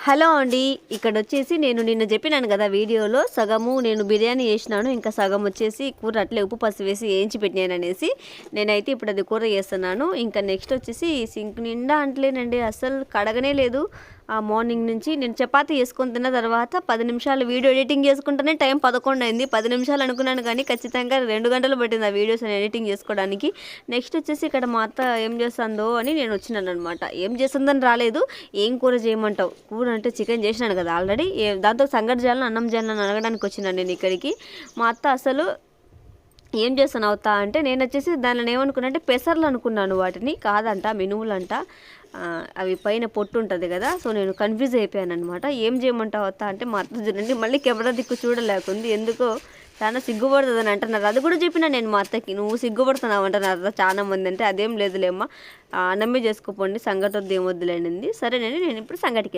Hello అండి. ఇక్కడ వచ్చేసి నేను నిన్న చెప్పినాను కదా వీడియోలో, సగము నేను బిర్యానీ చేసినాను, ఇంకా సగం వచ్చేసి కూర అట్లే ఉప్పు పసుపు వేసి వేయించి పెట్టినాను అనేసి. నేనైతే ఇప్పుడు అది కూర చేస్తున్నాను. ఇంకా నెక్స్ట్ వచ్చేసి సింక్ నిండా అంటలేనండి, అసలు కడగనే లేదు. ఆ మార్నింగ్ నుంచి నేను చపాతీ చేసుకొని తిన్న తర్వాత 10 నిమిషాలు వీడియో ఎడిటింగ్ చేసుకుంటేనే టైం 11 అయింది. 10 నిమిషాలు అనుకున్నాను కానీ ఖచ్చితంగా 2 గంటలు పట్టింది ఆ వీడియోస్ ఎడిటింగ్ చేసుకోవడానికి. నెక్స్ట్ వచ్చేసి ఇక్కడ మా అత్త ఏం చేస్తుందో అని నేను వచ్చినాను అనమాట. ఏం చేస్తుందని రాలేదు. ఏం కూర చేయమంటావు? కూర అంటే చికెన్ చేసినాను కదా ఆల్రెడీ, దాంతో సంగటి చేయాలని అన్నం చేయాలని అడగడానికి వచ్చినాను నేను ఇక్కడికి. మా అత్త అసలు ఏం చేస్తాను అవుతా అంటే, నేను వచ్చేసి దానిలో ఏమనుకున్నా అంటే పెసర్లు అనుకున్నాను, వాటిని కాదంట మినువులంట. అవి పైన పొట్టు ఉంటుంది కదా, సో నేను కన్ఫ్యూజ్ అయిపోయాను అనమాట. ఏం చేయమంటావు అవుతా అంటే, మా అత్త చూడండి మళ్ళీ కెమెరా దిక్కు చూడలేకుంది, ఎందుకో చాలా సిగ్గుపడుతుందని అంటున్నారు. అది కూడా చెప్పినా నేను మా అత్తకి, నువ్వు సిగ్గుపడుతున్నావు అంటున్నారు చాలా మంది. అంటే అదేం లేదులేమ్మా, అన్నమే చేసుకోపోండి, సంగటి వద్దు ఏమొద్దులేండి. సరేనండి, నేను ఇప్పుడు సంగటికి